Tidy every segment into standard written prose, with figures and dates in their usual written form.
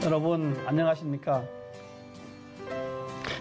여러분 안녕하십니까?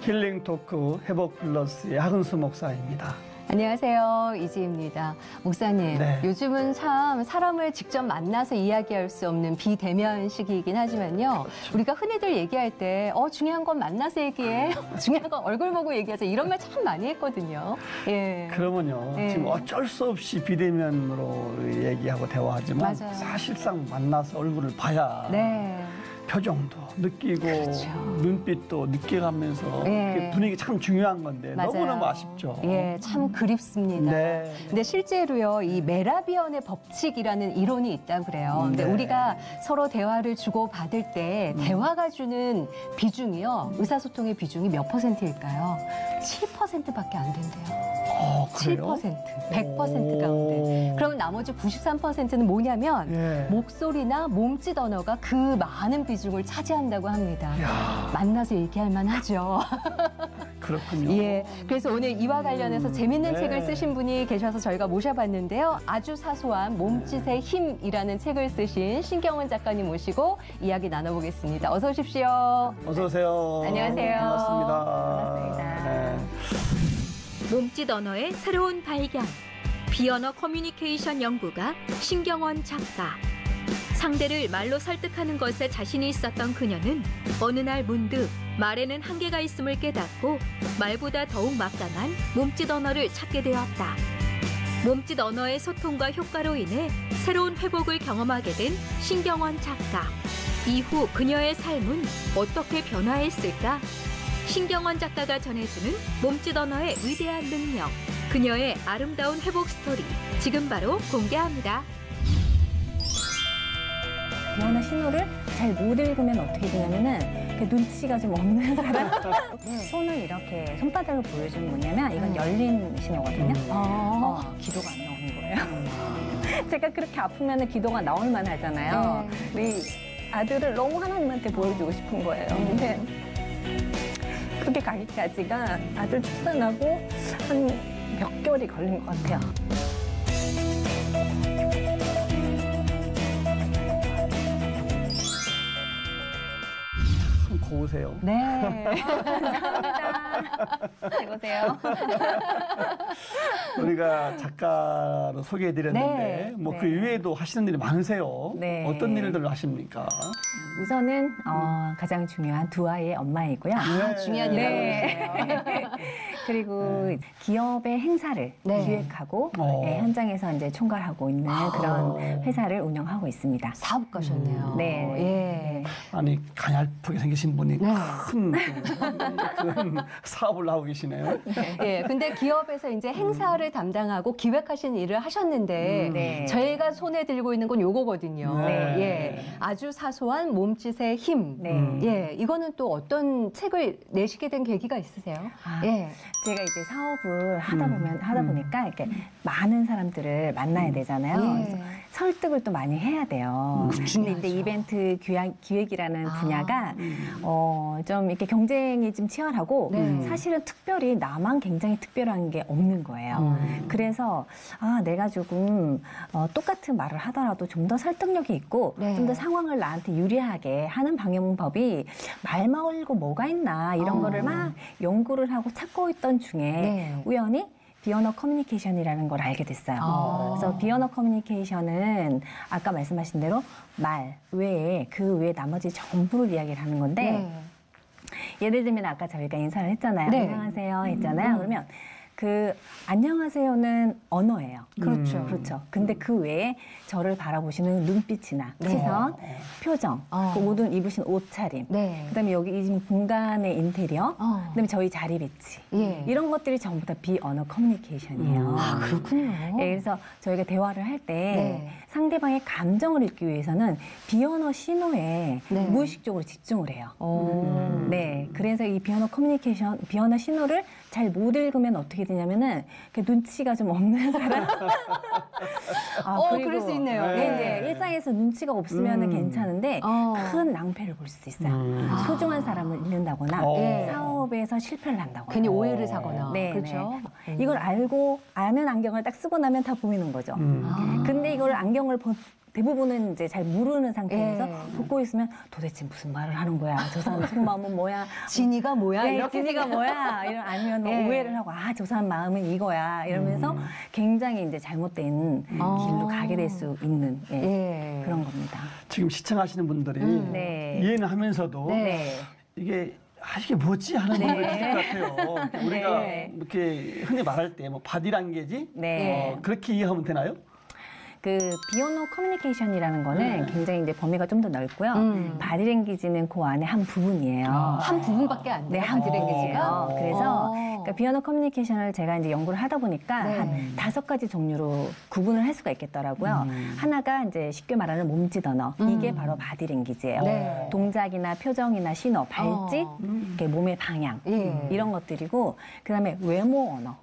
힐링 토크 회복 플러스의 하근수 목사입니다. 안녕하세요. 이지입니다. 목사님, 네. 요즘은 참 사람을 직접 만나서 이야기할 수 없는 비대면 시기이긴 하지만요. 그렇죠. 우리가 흔히들 얘기할 때 중요한 건 만나서 얘기해. 중요한 건 얼굴 보고 얘기하자. 이런 말 참 많이 했거든요. 예. 그러면요. 네. 지금 어쩔 수 없이 비대면으로 얘기하고 대화하지만 맞아요. 사실상 만나서 얼굴을 봐야 네. 표정도 느끼고 그렇죠. 눈빛도 느껴가면서 네. 그 분위기 참 중요한 건데 맞아요. 너무너무 아쉽죠. 예, 참 그립습니다. 네. 근데 실제로요, 이 메라비언의 법칙이라는 이론이 있다고 그래요. 근데 네. 우리가 서로 대화를 주고 받을 때 대화가 주는 비중이요, 의사소통의 비중이 몇 %일까요? 7%밖에 안 된대요. 그래요? 7%, 100% 가운데. 그럼 나머지 93%는 뭐냐면 예. 목소리나 몸짓 언어가 그 많은 비중을 차지한다고 합니다. 이야. 만나서 얘기할 만하죠. 그렇군요. 예, 그래서 오늘 이와 관련해서 재밌는 네. 책을 쓰신 분이 계셔서 저희가 모셔봤는데요. 아주 사소한 몸짓의 힘이라는 책을 쓰신 신경원 작가님 모시고 이야기 나눠보겠습니다. 어서 오십시오. 어서 오세요. 안녕하세요. 반갑습니다. 반갑습니다. 네. 몸짓 언어의 새로운 발견. 비언어 커뮤니케이션 연구가 신경원 작가. 상대를 말로 설득하는 것에 자신이 있었던 그녀는 어느 날 문득 말에는 한계가 있음을 깨닫고 말보다 더욱 막강한 몸짓 언어를 찾게 되었다. 몸짓 언어의 소통과 효과로 인해 새로운 회복을 경험하게 된 신경원 작가. 이후 그녀의 삶은 어떻게 변화했을까? 신경원 작가가 전해주는 몸짓 언어의 위대한 능력, 그녀의 아름다운 회복 스토리, 지금 바로 공개합니다. 비언어 신호를 잘 못 읽으면 어떻게 되냐면은 눈치가 좀 없는 사람. 손을 이렇게 손바닥을 보여주면 뭐냐면 이건 열린 신호거든요. 기도가 안 나오는 거예요. 제가 그렇게 아프면 기도가 나올 만하잖아요. 우리 아들을 너무 하나님한테 보여주고 싶은 거예요. 근데 그게 가기까지가 아들 출산하고 한 몇 개월이 걸린 것 같아요. 고우세요. 네. 감사합니다. 해보세요. 우리가 작가로 소개해드렸는데 네. 뭐 그 이외에도 하시는 일이 많으세요. 네. 어떤 일들 하십니까? 우선은 가장 중요한 두 아이의 엄마이고요. 중요한 일이라고 그러세요. 그리고 기업의 행사를 네. 기획하고 어. 현장에서 이제 총괄하고 있는 그런 회사를 운영하고 있습니다. 사업가셨네요. 네. 예. 아니 가냘프게 생기신 분이 네. 큰 사업을 하고 계시네요. 예, 근데 기업에서 이제 행사를 담당하고 기획하신 일을 하셨는데 네. 저희가 손에 들고 있는 건 요거거든요. 네. 예, 아주 사소한 몸짓의 힘. 네. 예, 이거는 또 어떤 책을 내시게 된 계기가 있으세요? 예. 제가 이제 사업을 하다 보니까 이렇게 많은 사람들을 만나야 되잖아요. 예. 그래서 설득을 또 많이 해야 돼요. 근데 이제 이벤트 기획이라는 분야가 좀 이렇게 경쟁이 좀 치열하고 사실은 특별히 나만 굉장히 특별한 게 없는 거예요. 그래서 내가 조금 똑같은 말을 하더라도 좀 더 설득력이 있고 네. 좀 더 상황을 나한테 유리하게 하는 방법이 말 말고 뭐가 있나 이런 거를 막 연구를 하고 찾고 있던 중에 네. 우연히 비언어 커뮤니케이션이라는 걸 알게 됐어요. 그래서 비언어 커뮤니케이션은 아까 말씀하신 대로 말 외에 그 외에 나머지 전부를 이야기를 하는 건데 네. 예를 들면 아까 저희가 인사를 했잖아요. 네. 안녕하세요 했잖아요. 그러면 그 안녕하세요는 언어예요. 그렇죠. 그렇죠. 근데 그 외에 저를 바라보시는 눈빛이나 시선, 표정, 그 모든 입으신 옷차림, 네. 그다음에 여기 이 공간의 인테리어, 그다음에 저희 자리 배치 예. 이런 것들이 전부 다 비언어 커뮤니케이션이에요. 그렇군요. 예, 그래서 저희가 대화를 할 때 네. 상대방의 감정을 읽기 위해서는 비언어 신호에 네. 무의식적으로 집중을 해요. 네, 그래서 이 비언어 커뮤니케이션, 비언어 신호를 잘 못 읽으면 어떻게 되냐면은 눈치가 좀 없는 사람. 그럴 수 있네요. 네, 이제 일상에서 눈치가 없으면은 괜찮은데 큰 낭패를 볼 수도 있어요. 소중한 사람을 잃는다거나 사업에서 실패를 한다거나. 괜히 오해를 사거나. 네, 그렇죠. 이걸 아는 안경을 딱 쓰고 나면 다 보이는 거죠. 근데 이걸 안경을 대부분은 이제 잘 모르는 상태에서 예. 듣고 있으면 도대체 무슨 말을 하는 거야? 저 사람 속마음은 뭐야? 진이가 뭐야? 네, 이렇게 진이가 뭐야? 이런 아니면 뭐 예. 오해를 하고 저 사람 마음은 이거야 이러면서 굉장히 이제 잘못된 길로 가게 될 수 있는 예. 그런 겁니다. 지금 시청하시는 분들이 네. 이해는 하면서도 네. 이게 이게 뭐지 하는 분들 있을 것 같아요. 우리가 네. 이렇게 흔히 말할 때 뭐 바디랑게지 네. 그렇게 이해하면 되나요? 그 비언어 커뮤니케이션이라는 거는 굉장히 이제 범위가 좀 더 넓고요. 바디랭귀지는 그 안에 한 부분이에요. 한 부분밖에 안 돼요. 네, 한 바디랭귀지가. 부분이에요. 그래서 그러니까 비언어 커뮤니케이션을 제가 이제 연구를 하다 보니까 네. 한 5가지 종류로 구분을 할 수가 있겠더라고요. 하나가 이제 쉽게 말하는 몸짓 언어. 이게 바로 바디랭귀지예요. 네. 동작이나 표정이나 신호, 발짓, 이렇게 몸의 방향 예. 이런 것들이고 그다음에 외모 언어.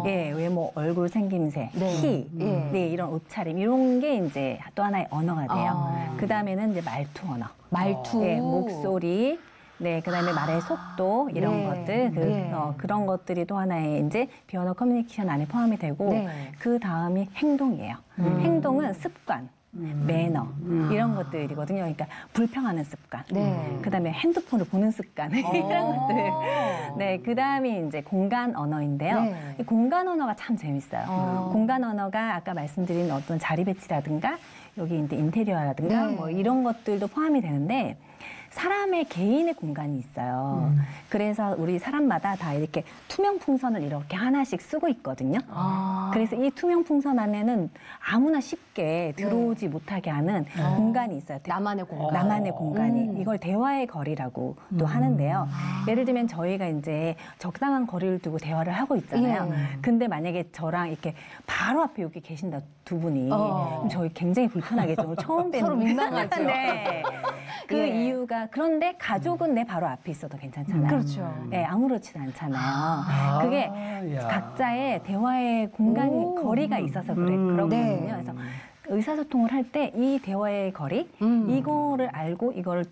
예, 외모, 얼굴 생김새, 네. 키, 예. 네, 이런 옷차림 이런 게 이제 또 하나의 언어가 돼요. 그 다음에는 이제 말투 언어, 말투. 예, 목소리, 네, 그 다음에 말의 속도 이런 예. 것들, 예. 그런 것들이 또 하나의 이제 비언어 커뮤니케이션 안에 포함이 되고 네. 그 다음이 행동이에요. 행동은 습관. 매너 이런 것들이거든요. 그러니까 불평하는 습관. 네. 그다음에 핸드폰을 보는 습관 이런 것들. 네, 그다음이 이제 공간 언어인데요. 네. 이 공간 언어가 참 재밌어요. 공간 언어가 아까 말씀드린 어떤 자리 배치라든가 여기 이제 인테리어라든가 네. 뭐 이런 것들도 포함이 되는데 사람의 개인의 공간이 있어요. 그래서 우리 사람마다 다 이렇게 투명 풍선을 이렇게 하나씩 쓰고 있거든요. 그래서 이 투명 풍선 안에는 아무나 쉽게 들어오지 못하게 하는 공간이 있어요. 나만의 공간. 나만의 공간이. 이걸 대화의 거리라고 또 하는데요. 예를 들면 저희가 이제 적당한 거리를 두고 대화를 하고 있잖아요. 근데 만약에 저랑 이렇게 바로 앞에 여기 계신다 두 분이 그럼 저희 굉장히 불편하겠죠. 처음 뵈는 서로 민망하죠. 네. 그 예. 이유가 그런데 가족은 내 바로 앞에 있어도 괜찮잖아요. 그렇죠. 네, 아무렇지도 않잖아요. 그게 야. 각자의 대화의 공간이 거리가 있어서 그러거든요. 네. 그래서 의사소통을 할 때 이 대화의 거리 이거를 알고 이거를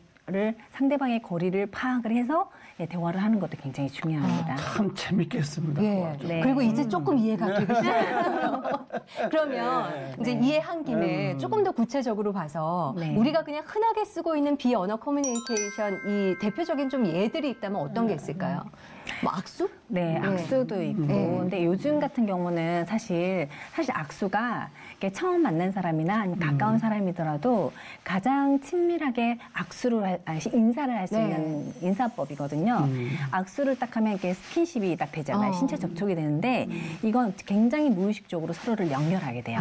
상대방의 거리를 파악을 해서 대화를 하는 것도 굉장히 중요합니다. 참 재밌겠습니다. 예. 네. 그리고 이제 조금 이해가 되기 시작했어요. 그러면 이제 이해한 김에 조금 더 구체적으로 봐서 네. 우리가 그냥 흔하게 쓰고 있는 비언어 커뮤니케이션 이 대표적인 좀 예들이 있다면 어떤 게 있을까요? 뭐 악수? 네, 악수도 있고. 네. 근데 요즘 같은 경우는 사실 악수가 이렇게 처음 만난 사람이나 아니면 가까운 사람이더라도 가장 친밀하게 인사를 할 수 네. 있는 인사법이거든요. 악수를 딱 하면 이렇게 스킨십이 딱 되잖아요. 신체 접촉이 되는데 이건 굉장히 무의식적으로 서로를 연결하게 돼요.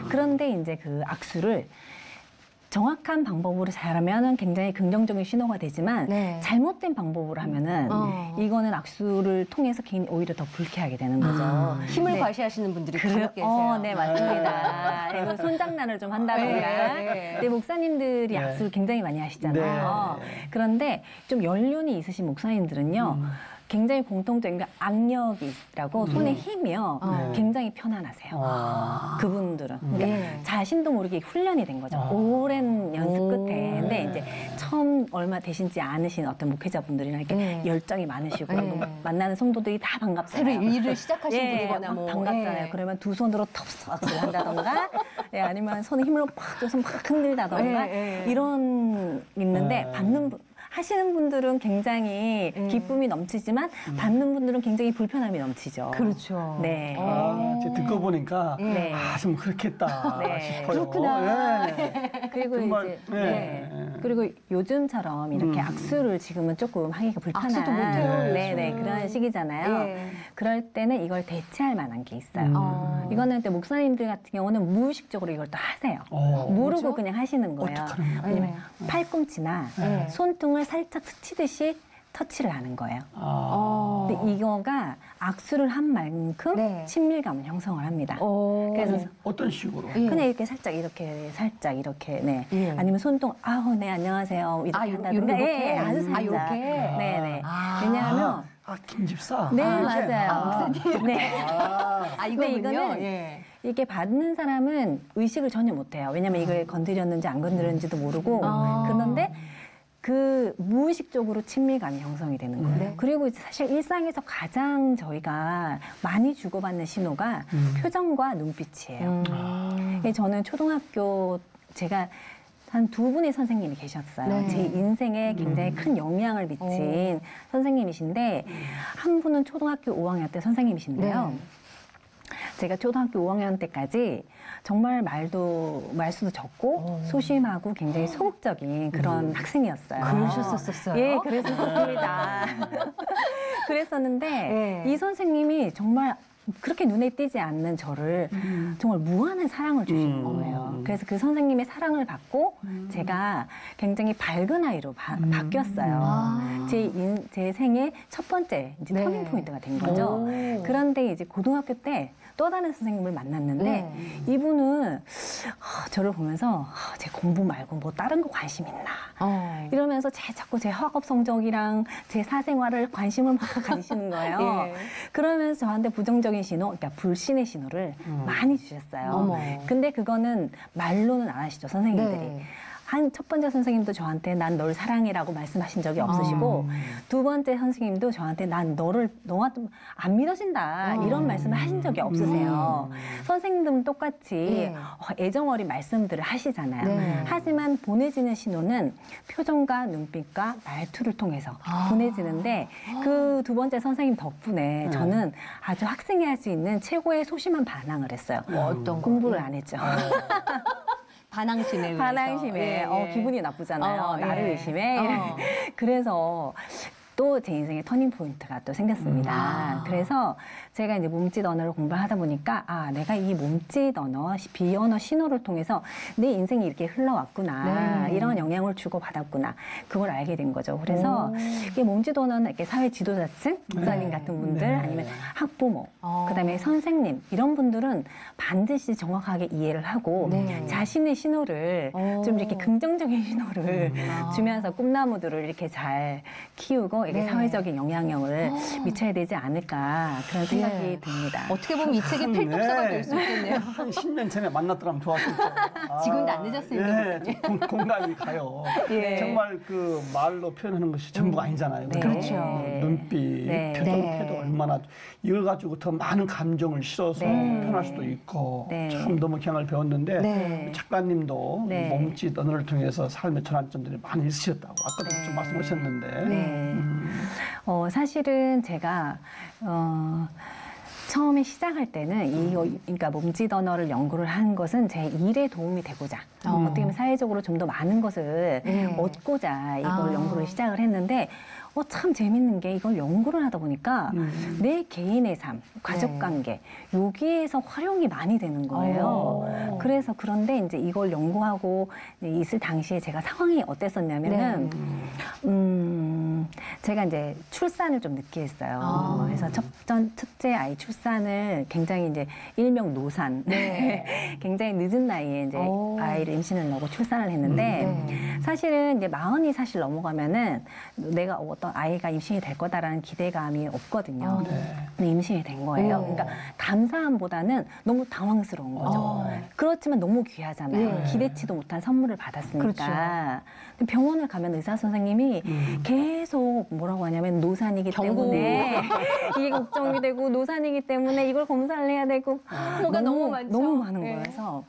그런데 이제 그 악수를 정확한 방법으로 잘하면 굉장히 긍정적인 신호가 되지만 네. 잘못된 방법으로 하면은 이거는 악수를 통해서 개인이 오히려 더 불쾌하게 되는 거죠. 힘을 네. 과시하시는 분들이 간혹 계세요. 네, 맞습니다. 그리고 손장난을 좀 한다던가. 네. 근데 목사님들이 네. 악수를 굉장히 많이 하시잖아요. 네. 그런데 좀 연륜이 있으신 목사님들은요. 굉장히 공통적인 게 악력이라고 손의 힘이요. 굉장히 편안하세요. 그분들은. 그러니까 네. 자신도 모르게 훈련이 된 거죠. 오랜 연습 끝에. 근데 이제 처음 얼마 되시지 않으신 어떤 목회자분들이나 이렇게 네. 열정이 많으시고 네. 만나는 성도들이 다 새로 반갑잖아요. 일을 시작하신 예, 분이거나 막 뭐. 반갑잖아요. 예. 그러면 두 손으로 텁텁 한다던가, 예, 아니면 손에 힘으로 팍 줘서 막 흔들다던가 예, 예. 이런 있는데 하시는 분들은 굉장히 기쁨이 넘치지만 받는 분들은 굉장히 불편함이 넘치죠. 그렇죠. 네. 이제 듣고 보니까 네. 좀 그렇겠다 네. 싶어요. 그렇구나. 네. 그리고 정말, 이제 네. 그리고 요즘처럼 이렇게 악수를 지금은 조금 하기가 불편한 악수도 못해요, 네네 요즘. 그런 시기잖아요. 예. 그럴 때는 이걸 대체할 만한 게 있어요. 이거는 근데 목사님들 같은 경우는 무의식적으로 이걸 또 하세요. 모르고 뭐죠? 그냥 하시는 거예요. 어떡하냐. 왜냐면 팔꿈치나 네. 손등을 살짝 스치듯이 터치를 하는 거예요. 아. 근데 이거가 악수를 한 만큼 네. 친밀감을 형성을 합니다. 그래서 어떤 식으로? 그냥 이렇게 살짝 이렇게 네. 예. 아니면 손동 네 안녕하세요 이렇게 한다든가 요렇게? 아주 살짝 요렇게? 네네 아. 왜냐하면 김 집사. 네 이렇게? 맞아요 네 이거군요. 이거는 예. 이렇게 받는 사람은 의식을 전혀 못해요 왜냐면 이걸 건드렸는지 안 건드렸는지도 모르고 그런데 그 무의식적으로 친밀감이 형성이 되는 거예요. 네. 그리고 이제 사실 일상에서 가장 저희가 많이 주고받는 신호가 표정과 눈빛이에요. 저는 초등학교 제가 한 두 분의 선생님이 계셨어요. 네. 제 인생에 굉장히 큰 영향을 미친 선생님이신데 한 분은 초등학교 5학년 때 선생님이신데요. 네. 제가 초등학교 5학년 때까지 정말 말수도 적고 소심하고 굉장히 소극적인 그런 학생이었어요. 그러셨었어요? 예, 그랬었습니다. 그랬었는데 네. 이 선생님이 정말 그렇게 눈에 띄지 않는 저를 정말 무한한 사랑을 주시는 거예요. 그래서 그 선생님의 사랑을 받고 제가 굉장히 밝은 아이로 바뀌었어요. 제 생애 첫 번째 이제 네. 터닝 포인트가 된 거죠. 오. 그런데 이제 고등학교 때 또 다른 선생님을 만났는데 네. 이분은 저를 보면서 제 공부 말고 뭐 다른 거 관심 있나 이러면서 자꾸 제 학업 성적이랑 제 사생활을 관심을 막 가지시는 거예요. 예. 그러면서 저한테 부정적인 신호, 그러니까 불신의 신호를 많이 주셨어요. 어머. 근데 그거는 말로는 안 하시죠, 선생님들이. 네. 한 첫 번째 선생님도 저한테 난 널 사랑해라고 말씀하신 적이 없으시고 두 번째 선생님도 저한테 난 너가 좀 안 믿어진다 이런 말씀을 하신 적이 없으세요. 선생님들은 똑같이 네. 애정 어린 말씀들을 하시잖아요. 네. 하지만 보내지는 신호는 표정과 눈빛과 말투를 통해서 보내지는데 그 두 번째 선생님 덕분에 저는 아주 학생이 할 수 있는 최고의 소심한 반항을 했어요. 어떤 공부를 거? 안 했죠. 반항심에 의해서. 반항심에 예, 예. 기분이 나쁘잖아요. 나를 예. 의심해. 어. 그래서 또 제 인생의 터닝 포인트가 또 생겼습니다. 그래서 제가 이제 몸짓 언어를 공부를 하다 보니까 내가 이 몸짓 언어, 비언어 신호를 통해서 내 인생이 이렇게 흘러왔구나. 네. 이런 영향을 주고 받았구나. 그걸 알게 된 거죠. 그래서 이게 몸짓 언어는 이렇게 사회 지도자층, 목사님 같은 분들, 네. 아니면 학부모, 그다음에 선생님 이런 분들은 반드시 정확하게 이해를 하고 네. 자신의 신호를 좀 이렇게 긍정적인 신호를 주면서 꿈나무들을 이렇게 잘 키우고 이게 네. 사회적인 영향력을 미쳐야 되지 않을까 그런 생각이 듭니다. 어떻게 보면 이 책의 필독서가 될 수 있겠네요. 한 10년 전에 만났더라면 좋았을 거. 지금도 안 늦었습니다, 예, 좀 공감이 가요. 예. 정말 그 말로 표현하는 것이 전부가 아니잖아요. 네. 그렇죠. 눈빛, 네. 표정태도 네. 얼마나 이걸 가지고 더 많은 감정을 실어서 네. 표현할 수도 있고 네. 참 너무 경을 배웠는데 네. 작가님도 네. 몸짓 언어를 통해서 삶의 전환점들이 많이 있으셨다고 아까도 좀 말씀하셨는데 네. 사실은 제가 처음에 시작할 때는 그러니까 몸짓 언어를 연구를 한 것은 제 일에 도움이 되고자 어떻게 보면 사회적으로 좀 더 많은 것을 네. 얻고자 이걸 연구를 시작을 했는데 참 재밌는 게 이걸 연구를 하다 보니까 내 개인의 삶, 가족관계 여기에서 활용이 많이 되는 거예요. 그래서 그런데 이제 이걸 연구하고 있을 당시에 제가 상황이 어땠었냐면은 제가 이제 출산을 좀 늦게 했어요. 그래서 첫째 아이 출산을 굉장히 이제 일명 노산, 굉장히 늦은 나이에 이제 아이를 임신을 하고 출산을 했는데 사실은 이제 40이 사실 넘어가면은 내가 어떤 아이가 임신이 될 거다라는 기대감이 없거든요. 근데 임신이 된 거예요. 그러니까 감사함보다는 너무 당황스러운 거죠. 그렇지만 너무 귀하잖아요. 기대치도 못한 선물을 받았으니까. 근데 병원을 가면 의사 선생님이 계속 뭐라고 하냐면 노산이기 때문에 이게 걱정이 되고 노산이기 때문에 이걸 검사를 해야 되고 뭐가 너무 많죠. 너무 많은 네. 거예요. 그래서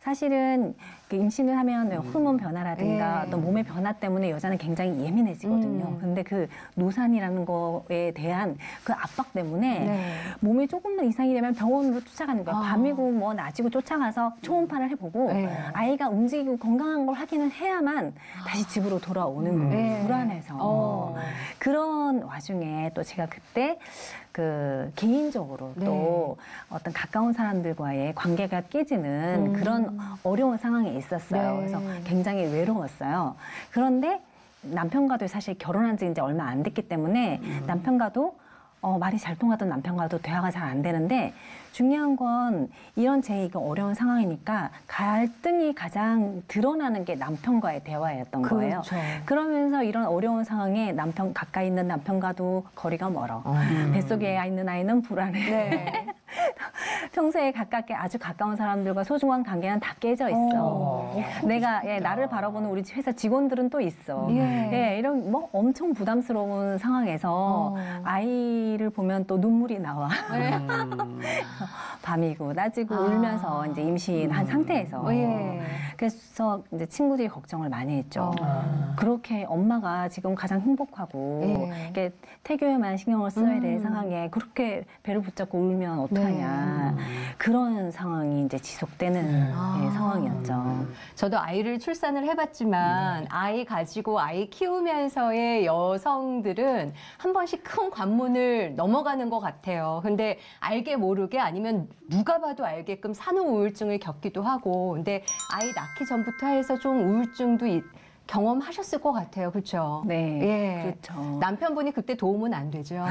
사실은 임신을 하면 호르몬 변화라든가 또 몸의 변화 때문에 여자는 굉장히 예민해지거든요. 근데 그 노산이라는 거에 대한 그 압박 때문에 몸이 조금만 이상이 되면 병원으로 쫓아가는 거예요. 밤이고 뭐 낮이고 쫓아가서 초음파를 해보고 아이가 움직이고 건강한 걸 확인을 해야만 다시 집으로 돌아오는 거예요. 불안해서. 그런 와중에 또 제가 그때 그 개인적으로 또 어떤 가까운 사람들과의 관계가 깨지는 그런 어려운 상황이 있었어요. 그래서 굉장히 외로웠어요. 그런데 남편과도 사실 결혼한 지 이제 얼마 안 됐기 때문에 남편과도 말이 잘 통하던 남편과도 대화가 잘 안 되는데 중요한 건 이런 제 이거 어려운 상황이니까 갈등이 가장 드러나는 게 남편과의 대화였던 거예요. 그러면서 이런 어려운 상황에 가까이 있는 남편과도 거리가 멀어. 뱃속에 있는 아이는 불안해. 평소에 가깝게 아주 가까운 사람들과 소중한 관계는 다 깨져 있어. 내가 나를 바라보는 우리 회사 직원들은 또 있어. 이런 뭐 엄청 부담스러운 상황에서 아이를 보면 또 눈물이 나와. 밤이고 낮이고 울면서 이제 임신한 상태에서. 그래서 이제 친구들이 걱정을 많이 했죠. 그렇게 엄마가 지금 가장 행복하고 이렇게 태교에만 신경을 써야 될 상황에 그렇게 배를 붙잡고 울면 어떡하냐. 그런 상황이 이제 지속되는 상황이었죠. 저도 아이를 출산을 해봤지만 아이 가지고 아이 키우면서의 여성들은 한 번씩 큰 관문을 넘어가는 것 같아요. 근데 알게 모르게 아니면 누가 봐도 알게끔 산후 우울증을 겪기도 하고, 근데 아이 낳기 전부터 해서 좀 우울증도 경험하셨을 것 같아요. 그렇죠? 네, 그렇죠. 남편분이 그때 도움은 안 되죠.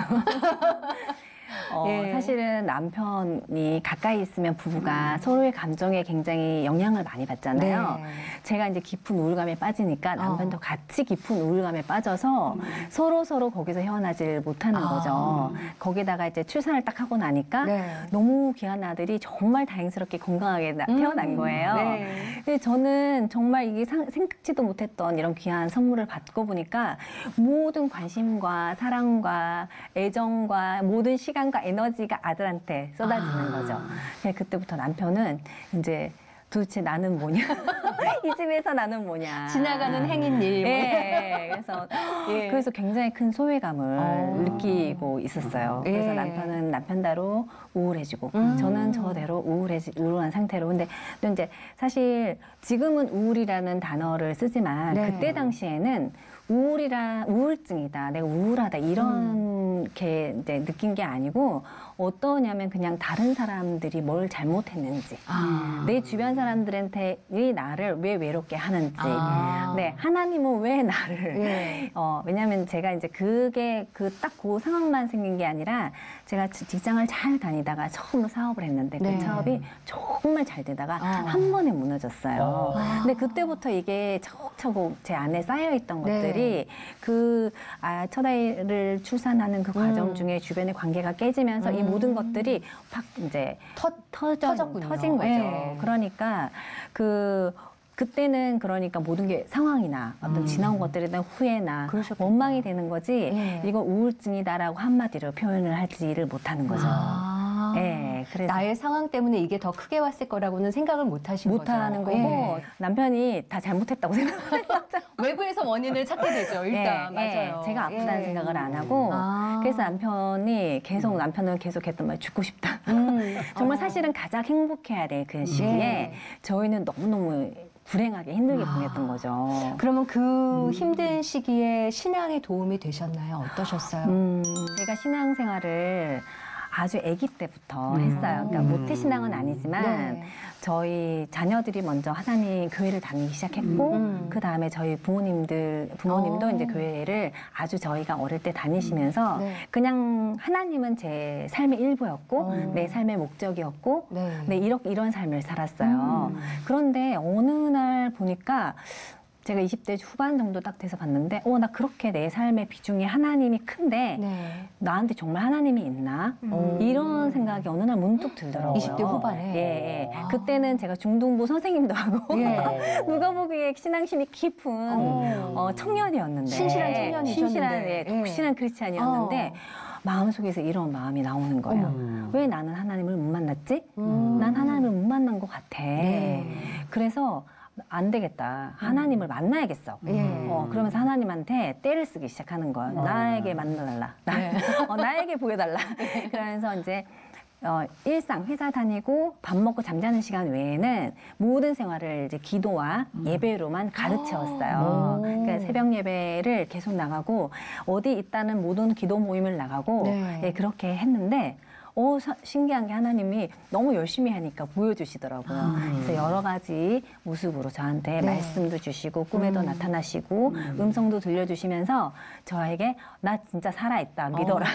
사실은 남편이 가까이 있으면 부부가 서로의 감정에 굉장히 영향을 많이 받잖아요. 제가 이제 깊은 우울감에 빠지니까 남편도 같이 깊은 우울감에 빠져서 서로 거기서 헤어나질 못하는 거죠. 거기다가 이제 출산을 딱 하고 나니까 너무 귀한 아들이 정말 다행스럽게 건강하게 태어난 거예요. 근데 저는 정말 이게 생각지도 못했던 이런 귀한 선물을 받고 보니까 모든 관심과 사랑과 애정과 모든 시간과 에너지가 아들한테 쏟아지는 거죠. 그때부터 남편은 이제 도대체 나는 뭐냐? 이 집에서 나는 뭐냐? 지나가는 행인님. 그래서 굉장히 큰 소외감을 느끼고 있었어요. 그래서 남편은 남편대로 우울해지고 저는 저대로 우울한 상태로. 근데 또 이제 사실 지금은 우울이라는 단어를 쓰지만 그때 당시에는 우울증이다, 내가 우울하다 이렇게 이제 느낀 게 아니고 어떠냐면 그냥 다른 사람들이 뭘 잘못했는지, 내 주변 사람들한테 나를 왜 외롭게 하는지, 하나님은 왜 나를 왜냐하면 제가 이제 그게 딱 그 상황만 생긴 게 아니라 제가 직장을 잘 다니다가 처음으로 사업을 했는데 그 사업이 정말 잘 되다가 한 번에 무너졌어요. 근데 그때부터 이게 차곡차곡 제 안에 쌓여있던 것들이 첫 아이를 출산하는 그 과정 중에 주변의 관계가 깨지면서 이 모든 것들이 팍 이제 터진 거죠. 그러니까 그때는 그러니까 모든 게 상황이나 어떤 지나온 것들에 대한 후회나 원망이 되는 거지 이거 우울증이다라고 한마디로 표현을 하지를 못하는 거죠. 그래서 나의 상황 때문에 이게 더 크게 왔을 거라고는 생각을 못 하신 거죠. 못하는 거고 남편이 다 잘못했다고 생각하는 거죠. 외부에서 원인을 찾게 되죠. 일단 맞아요. 제가 아프다는 생각을 안 하고 그래서 남편은 계속 했던 말 죽고 싶다. 정말 사실은 가장 행복해야 될 그 시기에 저희는 너무너무 불행하게 힘들게 보냈던 거죠. 그러면 그 힘든 시기에 신앙에 도움이 되셨나요? 어떠셨어요? 제가 신앙생활을 아주 아기 때부터 했어요. 그러니까 모태신앙은 아니지만 저희 자녀들이 먼저 하나님 교회를 다니기 시작했고 그 다음에 저희 부모님도 이제 교회를 아주 저희가 어릴 때 다니시면서 그냥 하나님은 제 삶의 일부였고 내 삶의 목적이었고 이런 삶을 살았어요. 그런데 어느 날 보니까 제가 20대 후반 정도 딱 돼서 봤는데 나 그렇게 내 삶의 비중이 하나님이 큰데 나한테 정말 하나님이 있나? 이런 생각이 어느 날 문득 들더라고요. 20대 후반에? 그때는 제가 중등부 선생님도 하고 누가 보기에 신앙심이 깊은 청년이었는데 신실한 청년이셨는데 독실한 크리스찬이었는데 마음속에서 이런 마음이 나오는 거예요. 왜 나는 하나님을 못 만났지? 난 하나님을 못 만난 것 같아. 그래서 안 되겠다. 하나님을 만나야겠어. 그러면서 하나님한테 떼를 쓰기 시작하는 거예요. 나에게 만나달라. 나에게 보여달라. 그러면서 이제 일상 회사 다니고 밥 먹고 잠자는 시간 외에는 모든 생활을 이제 기도와 예배로만 가득 채웠어요. 그러니까 새벽 예배를 계속 나가고 어디 있다는 모든 기도 모임을 나가고 그렇게 했는데 신기한 게 하나님이 너무 열심히 하니까 보여주시더라고요. 그래서 여러 가지 모습으로 저한테 말씀도 주시고 꿈에도 나타나시고 음성도 들려주시면서 저에게 나 진짜 살아있다 믿어라.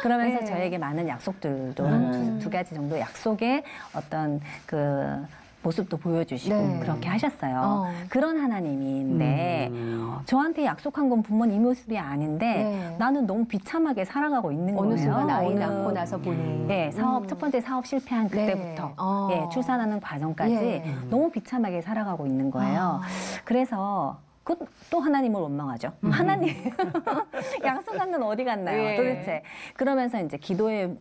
그러면서 저에게 많은 약속들도 두 가지 정도 약속의 어떤 모습도 보여주시고 네. 그렇게 하셨어요. 그런 하나님인데 저한테 약속한 건 부모님 이 모습이 아닌데 네. 나는 너무 비참하게 살아가고 있는 거예요. 어느 순간 아이 어느- 낳고 나서 보니. 네, 첫 번째 사업 실패한 그때부터 네. 예, 출산하는 과정까지 예. 너무 비참하게 살아가고 있는 거예요. 그래서 또 하나님을 원망하죠. 하나님 약속한 건 어디 갔나요? 예. 도대체 그러면서 이제 기도의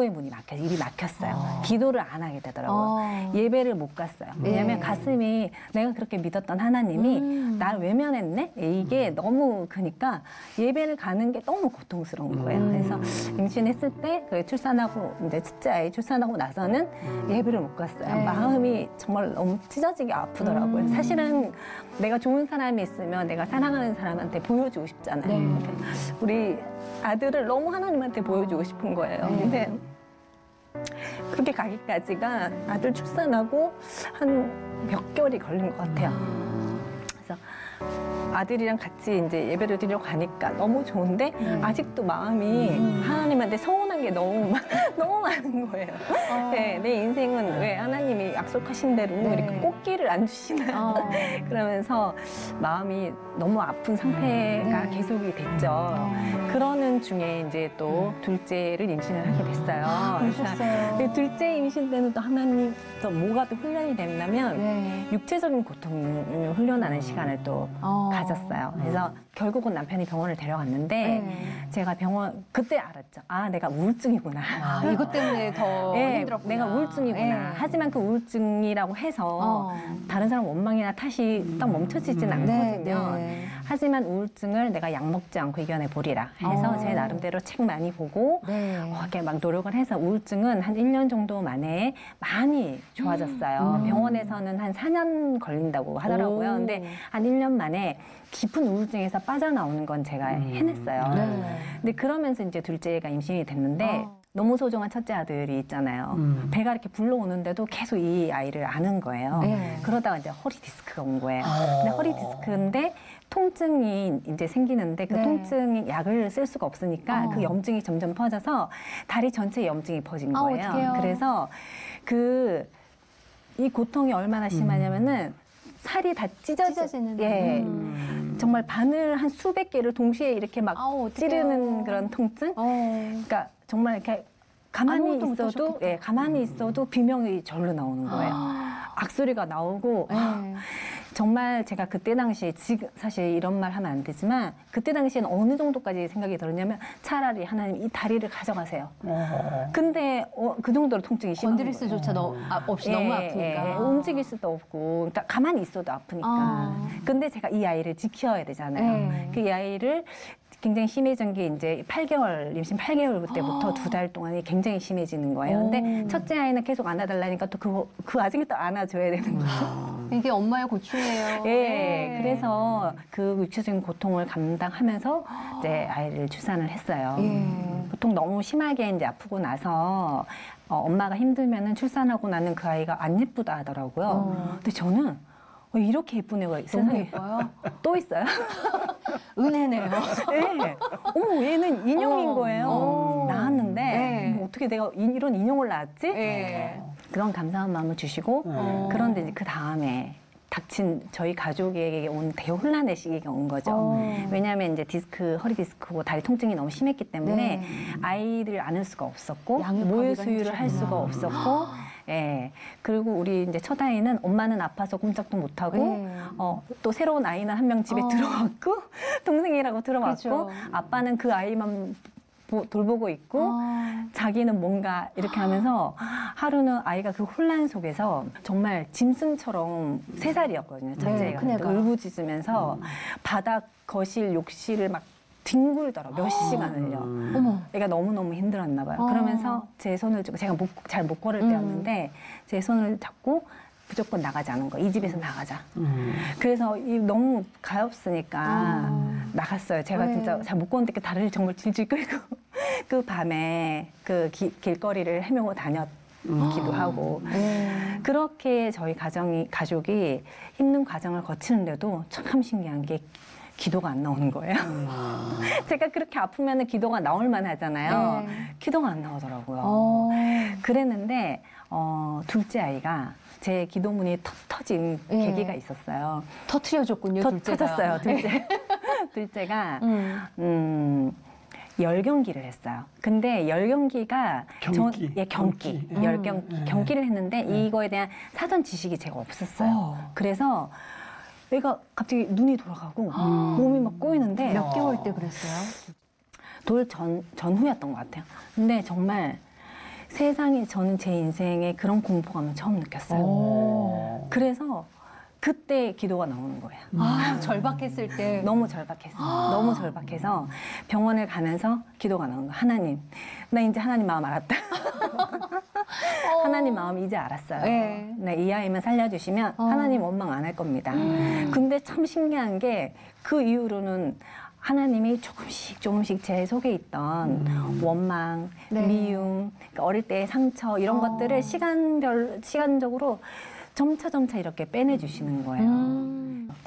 문이 일이 막혔어요. 기도를 안 하게 되더라고요. 예배를 못 갔어요. 왜냐하면 네. 가슴이 내가 그렇게 믿었던 하나님이 날 외면했네? 이게 너무 그러니까 예배를 가는 게 너무 고통스러운 거예요. 그래서 임신했을 때 출산하고 이제 첫째 아이 출산하고 나서는 예배를 못 갔어요. 네. 마음이 정말 너무 찢어지게 아프더라고요. 사실은 내가 좋은 사람이 있으면 내가 사랑하는 사람한테 보여주고 싶잖아요. 네. 우리 아들을 너무 하나님한테 보여주고 싶은 거예요. 근데 그렇게 가기까지가 아들 출산하고 한 몇 개월이 걸린 것 같아요. 그래서 아들이랑 같이 이제 예배를 드리러 가니까 너무 좋은데 아직도 마음이 하나님한테 서운한 게 너무 많은 거예요. 네, 내 인생은 왜 하나님이 약속하신 대로 이렇게 꽃길을 안 주시나 그러면서 마음이 너무 아픈 상태가 계속이 됐죠. 그러는 중에 이제 또 둘째를 임신을 하게 됐어요. 그래서 둘째 임신 때는 또 하나님 또 뭐가 또 훈련이 됐냐면 육체적인 고통을 훈련하는 시간을 또 가졌어요. 그래서 결국은 남편이 병원을 데려갔는데 제가 그때 알았죠. 아, 내가 우울증이구나. 이것 때문에 더 힘들었구나. 내가 우울증이구나. 하지만 그 우울증이라고 해서 다른 사람 원망이나 탓이 딱 멈춰지진 않거든요. 하지만 우울증을 내가 약 먹지 않고 이겨내 보리라 해서 제 나름대로 책 많이 보고 이렇게 막 노력을 해서 우울증은 한 1년 정도 만에 많이 좋아졌어요. 병원에서는 한 4년 걸린다고 하더라고요. 근데 한 1년 만에 깊은 우울증에서 빠져나오는 건 제가 해냈어요. 근데 그러면서 이제 둘째가 임신이 됐는데 너무 소중한 첫째 아들이 있잖아요. 배가 이렇게 불러오는데도 계속 이 아이를 아는 거예요. 그러다가 이제 허리 디스크가 온 거예요. 근데 허리 디스크인데 통증이 이제 생기는데 그 통증이 약을 쓸 수가 없으니까 그 염증이 점점 퍼져서 다리 전체에 염증이 퍼진 거예요. 어떡해요. 그래서 이 고통이 얼마나 심하냐면은 살이 다 찢어지는. 예. 정말 바늘 한 수백 개를 동시에 이렇게 막 찌르는 그런 통증? 그러니까 정말 이렇게 가만히 있어도 비명이 절로 나오는 거예요. 악소리가 나오고 정말 제가 그때 당시에 지금 사실 이런 말 하면 안 되지만 그때 당시에는 어느 정도까지 생각이 들었냐면 차라리 하나님 이 다리를 가져가세요. 근데 그 정도로 통증이 심한 건드릴 거예요. 수조차 없이 너무 아프니까. 움직일 수도 없고 그러니까 가만히 있어도 아프니까. 근데 제가 이 아이를 지켜야 되잖아요. 그 이 아이를 굉장히 심해진 게 이제 8개월, 임신 8개월 그때부터 2달 동안이 굉장히 심해지는 거예요. 근데 첫째 아이는 계속 안아달라니까 또 그 와중에 또 안아줘야 되는 거죠. 이게 엄마의 고충이에요. 예, 그래서 그 육체적인 고통을 감당하면서 이제 아이를 출산을 했어요. 보통 너무 심하게 이제 아프고 나서 엄마가 힘들면은 출산하고 나는 그 아이가 안 예쁘다 하더라고요. 근데 저는 이렇게 예쁜 애가 세상에 예뻐요? 또 있어요? 은혜네요. 네. 어머, 얘는 인형인 거예요. 낳았는데 어떻게 내가 이런 인형을 낳았지? 그런 감사한 마음을 주시고 그런데 이제 그 다음에 닥친 저희 가족에게 온 대혼란의 시기가 온 거죠. 왜냐하면 이제 허리 디스크고 다리 통증이 너무 심했기 때문에 아이를 안을 수가 없었고 모유 수유를 할 수가 없었고 예. 그리고 우리 이제 첫 아이는 엄마는 아파서 꼼짝도 못하고 또 새로운 아이는 한 명 집에 들어왔고 동생이라고 들어왔고 그렇죠. 아빠는 그 아이만 돌보고 있고 자기는 뭔가 이렇게 하면서 하루는 아이가 그 혼란 속에서 정말 짐승처럼 3살이었거든요. 첫째가. 큰애가. 울부짖으면서 바닥, 거실, 욕실을 막 뒹굴더라고요. 몇 시간을요. 어머. 애가 너무너무 힘들었나 봐요. 그러면서 제 손을 쥐고 제가 잘 못 걸을 때였는데 제 손을 잡고 무조건 나가자는 거예요. 이 집에서 나가자. 그래서 너무 가엾으니까 나갔어요. 제가 진짜 잘 못 걷는데 다리를 정말 질질 끌고 그 밤에 그 길거리를 헤매고 다녔기도 하고 그렇게 저희 가족이 힘든 과정을 거치는데도 참 신기한 게 기도가 안 나오는 거예요. 제가 그렇게 아프면 기도가 나올 만하잖아요. 기도가 안 나오더라고요. 그랬는데 둘째 아이가 제 기도문이 터진 예. 계기가 있었어요. 터트려줬군요, 둘째가. 터졌어요, 둘째. 둘째가 열경기를 했어요. 근데 열경기가 경기. 경기. 경기. 경기를 했는데 이거에 대한 사전 지식이 제가 없었어요. 그래서 애가 갑자기 눈이 돌아가고 몸이 막 꼬이는데 몇 개월 때 그랬어요? 돌 전후였던 것 같아요. 근데 정말 세상에 저는 제 인생에 그런 공포감을 처음 느꼈어요. 그래서 그때 기도가 나오는 거예요. 아, 절박했을 때. 너무 절박했어요. 너무 절박해서 병원을 가면서 기도가 나온 거예요. 하나님, 나 이제 하나님 마음 알았다. 하나님 마음 이제 알았어요. 네. 네, 이 아이만 살려주시면 하나님 원망 안 할 겁니다. 근데 참 신기한 게 그 이후로는 하나님이 조금씩 제 속에 있던 원망, 네. 미움, 그러니까 어릴 때의 상처 이런 것들을 시간적으로 점차 이렇게 빼내주시는 거예요.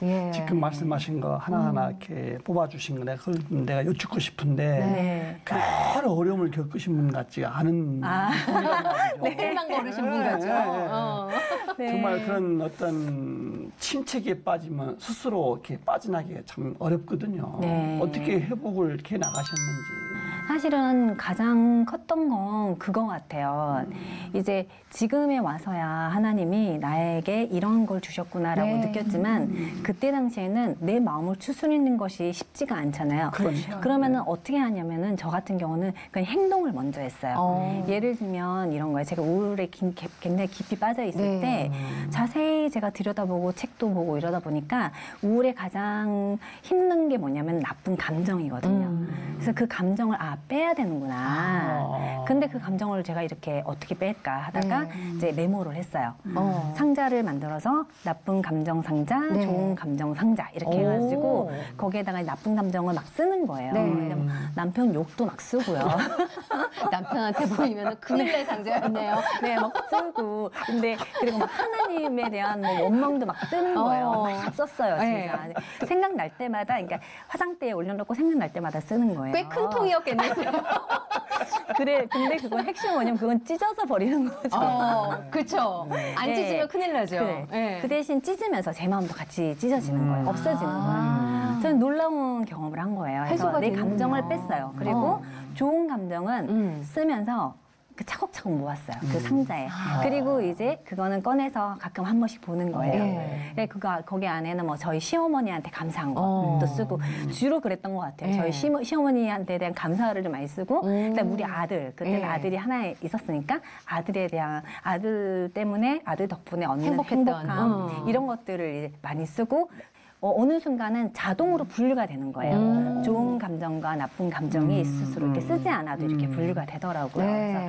예. 지금 말씀하신 거 하나하나 이렇게 뽑아주신 거 내가 여쭙고 싶은데 네. 그런 어려움을 겪으신 분 같지가 않은 분이란 말이죠. 길만 걸으신 분 같죠? 네. 정말 그런 어떤 침체기에 빠지면 스스로 이렇게 빠져나기가 참 어렵거든요. 네. 어떻게 회복을 이렇게 나가셨는지. 사실은 가장 컸던 건 그거 같아요. 이제 지금에 와서야 하나님이 나에게 이런 걸 주셨구나라고 네. 느꼈지만 그때 당시에는 내 마음을 추스리는 것이 쉽지가 않잖아요. 그렇죠. 그러면은 어떻게 하냐면은 저 같은 경우는 그냥 행동을 먼저 했어요. 예를 들면 이런 거예요. 제가 우울에 굉장히 깊이 빠져 있을 네. 때 자세히 제가 들여다보고 책도 보고 이러다 보니까 우울에 가장 힘든 게 뭐냐면 나쁜 감정이거든요. 그래서 그 감정을 빼야 되는구나. 근데 그 감정을 제가 이렇게 어떻게 뺄까 하다가 이제 메모를 했어요. 상자를 만들어서 나쁜 감정 상자, 네. 좋은 감정 상자 이렇게 해가지고 거기에다가 나쁜 감정을 막 쓰는 거예요. 네. 왜냐면 남편 욕도 막 쓰고요. 남편한테 보이면 큰일 날 상자였네요. 네, 막 쓰고. 근데 그리고 막 하나님에 대한 뭐 원망도 막 쓰는 거예요. 막 썼어요, 진짜. 네. 생각날 때마다, 그러니까 화장대에 올려놓고 생각날 때마다 쓰는 거예요. 꽤 큰 통이었겠네요. 그래, 근데 그건 핵심은 뭐냐면 그건 찢어서 버리는 거죠. 그렇죠. 안 네. 찢으면 큰일 나죠. 그래. 네. 그 대신 찢으면서 제 마음도 같이 찢어지는 거예요. 없어지는 거예요. 저는 놀라운 경험을 한 거예요. 그래서 해소가 내 되는군요. 감정을 뺐어요. 그리고 좋은 감정은 쓰면서 그 차곡차곡 모았어요. 그 상자에. 그리고 이제 그거는 꺼내서 가끔 한 번씩 보는 거예요. 네, 거기 안에는 뭐 저희 시어머니한테 감사한 것도 쓰고 주로 그랬던 것 같아요. 저희 시어머니한테 대한 감사를 좀 많이 쓰고 그다음에 우리 아들 그때는 아들이 하나 있었으니까 아들 때문에 아들 덕분에 얻는 행복했던. 행복함 이런 것들을 이제 많이 쓰고 어느 순간은 자동으로 분류가 되는 거예요. 좋은 감정과 나쁜 감정이 스스로 이렇게 쓰지 않아도 이렇게 분류가 되더라고요. 그래서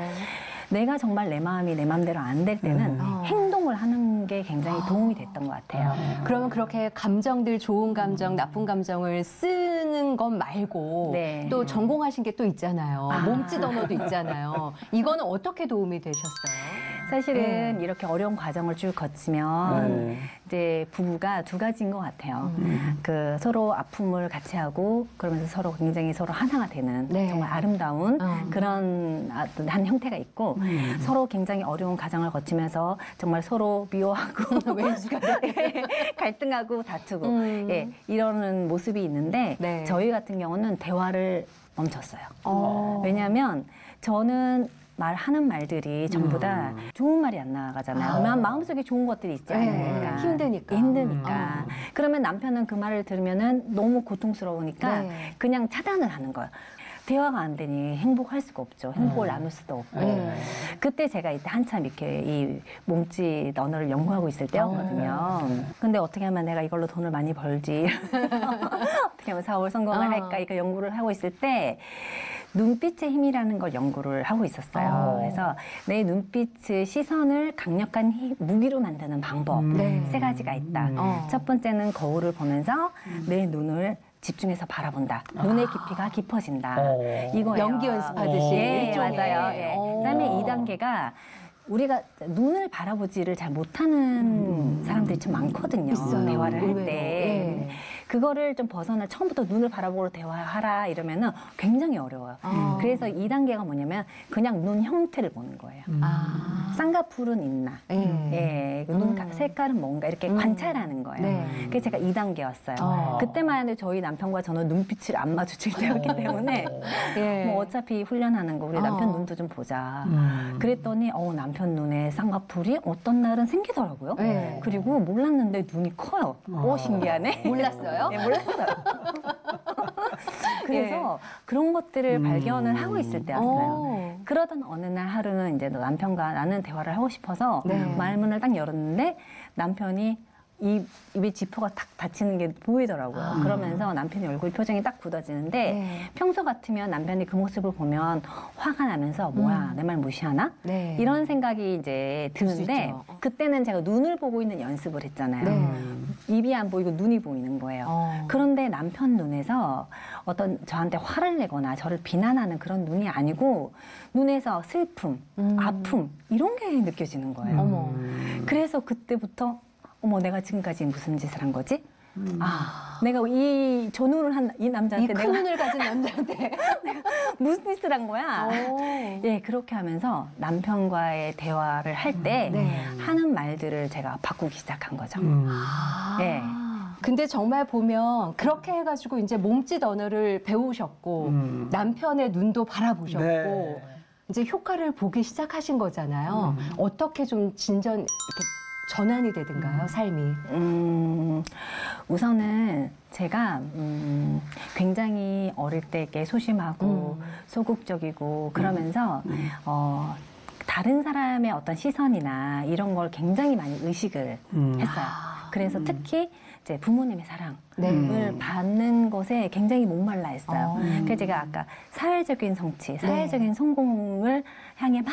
내가 정말 내 마음이 내 마음대로 안 될 때는 행동을 하는 게 굉장히 도움이 됐던 것 같아요. 그러면 그렇게 감정들, 좋은 감정, 나쁜 감정을 쓰는 것 말고 네. 또 전공하신 게 또 있잖아요. 몸짓 언어도 있잖아요. 이거는 어떻게 도움이 되셨어요? 사실은 이렇게 어려운 과정을 쭉 거치면 이제 부부가 두 가지인 것 같아요. 그 서로 아픔을 같이 하고 그러면서 서로 굉장히 서로 하나가 되는 네. 정말 아름다운 그런 한 형태가 있고 서로 굉장히 어려운 과정을 거치면서 정말 서로 미워하고 왼수가 갈등하고 다투고 예, 이러는 모습이 있는데 네. 저희 같은 경우는 대화를 멈췄어요. 왜냐하면 저는 말하는 말들이 전부 다 좋은 말이 안 나가잖아요. 마음속에 좋은 것들이 있지 않으니까. 힘드니까. 그러면 남편은 그 말을 들으면은 너무 고통스러우니까 그냥 차단을 하는 거예요. 대화가 안 되니 행복할 수가 없죠. 행복을 나눌 수도 없고. 그때 제가 이때 한참 이렇게 이 몸짓 언어를 연구하고 있을 때였거든요. 근데 어떻게 하면 내가 이걸로 돈을 많이 벌지. 어떻게 하면 사업을 성공을 할까. 이거 연구를 하고 있을 때 눈빛의 힘이라는 걸 연구를 하고 있었어요. 그래서 내 눈빛의 시선을 강력한 무기로 만드는 방법 세 가지가 있다. 첫 번째는 거울을 보면서 내 눈을 집중해서 바라본다. 눈의 깊이가 깊어진다. 이거예요. 연기 연습하듯이. 예, 일종의. 맞아요. 예. 그다음에 2단계가 우리가 눈을 바라보지를 잘 못하는 사람들이 좀 많거든요. 있어요. 대화를 할 의외로. 때. 그거를 좀 벗어나 처음부터 눈을 바라보고 대화하라 이러면은 굉장히 어려워요. 그래서 2단계가 뭐냐면 그냥 눈 형태를 보는 거예요. 쌍꺼풀은 있나? 예, 눈 색깔은 뭔가 이렇게 관찰하는 거예요. 네. 그게 제가 2단계였어요. 그때만 해도 저희 남편과 저는 눈빛을 안 마주칠 때였기 때문에 예. 뭐 어차피 훈련하는 거 우리 남편 눈도 좀 보자. 그랬더니 남편 눈에 쌍꺼풀이 어떤 날은 생기더라고요. 네. 그리고 몰랐는데 눈이 커요. 오 신기하네. 몰랐어요? 네, 몰랐어요. 그래서 그런 것들을 발견을 하고 있을 때였어요. 그러던 어느 날 하루는 이제 남편과 나는 대화를 하고 싶어서 말문을 딱 열었는데 남편이 입에 지퍼가 탁 닫히는 게 보이더라고요. 그러면서 남편의 얼굴 표정이 딱 굳어지는데 평소 같으면 남편이 그 모습을 보면 화가 나면서 뭐야 내 말 무시하나? 네. 이런 생각이 이제 드는데 있죠. 그때는 제가 눈을 보고 있는 연습을 했잖아요. 입이 안 보이고 눈이 보이는 거예요. 그런데 남편 눈에서 어떤 저한테 화를 내거나 저를 비난하는 그런 눈이 아니고 눈에서 슬픔, 아픔 이런 게 느껴지는 거예요. 어머. 그래서 그때부터 어머 내가 지금까지 무슨 짓을 한 거지? 내가 이 전우를 한 이 남자한테 이 큰 내가 눈을 가진 남자한테 무슨 짓을 한 거야? 예, 그렇게 하면서 남편과의 대화를 할 때 하는 말들을 제가 바꾸기 시작한 거죠. 예. 근데 정말 보면 그렇게 해가지고 이제 몸짓 언어를 배우셨고 남편의 눈도 바라보셨고 네. 이제 효과를 보기 시작하신 거잖아요. 어떻게 좀 이렇게 전환이 되든가요, 삶이? 우선은 제가 굉장히 어릴 때 소심하고 소극적이고 그러면서 다른 사람의 어떤 시선이나 이런 걸 굉장히 많이 의식을 했어요. 그래서 특히 이제 부모님의 사랑을 받는 것에 굉장히 목말라 했어요. 그래서 제가 아까 사회적인 성취, 사회적인 성공을 향해 막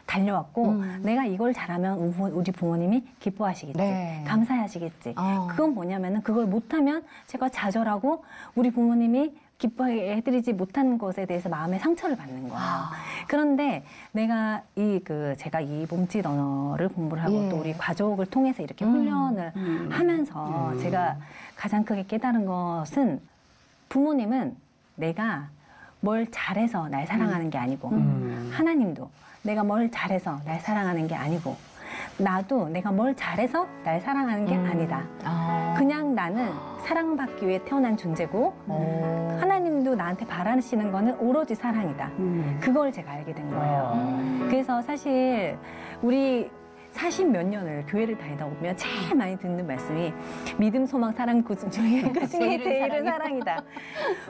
달려왔고 내가 이걸 잘하면 우리 부모님이 기뻐하시겠지, 감사하시겠지. 그건 뭐냐면은 그걸 못하면 제가 좌절하고 우리 부모님이 기뻐해드리지 못한 것에 대해서 마음의 상처를 받는 거예요. 그런데 내가 제가 이 몸짓 언어를 공부를 하고 또 우리 가족을 통해서 이렇게 훈련을 하면서 제가 가장 크게 깨달은 것은 부모님은 내가 뭘 잘해서 날 사랑하는 게 아니고 하나님도 내가 뭘 잘해서 날 사랑하는 게 아니고 나도 내가 뭘 잘해서 날 사랑하는 게 아니다. 그냥 나는 사랑받기 위해 태어난 존재고 하나님도 나한테 바라시는 거는 오로지 사랑이다. 그걸 제가 알게 된 거예요. 그래서 사실 우리 40몇 년을 교회를 다니다 보면 제일 많이 듣는 말씀이 믿음, 소망, 사랑, 구중 중에 그 중에 제일은 사랑이다.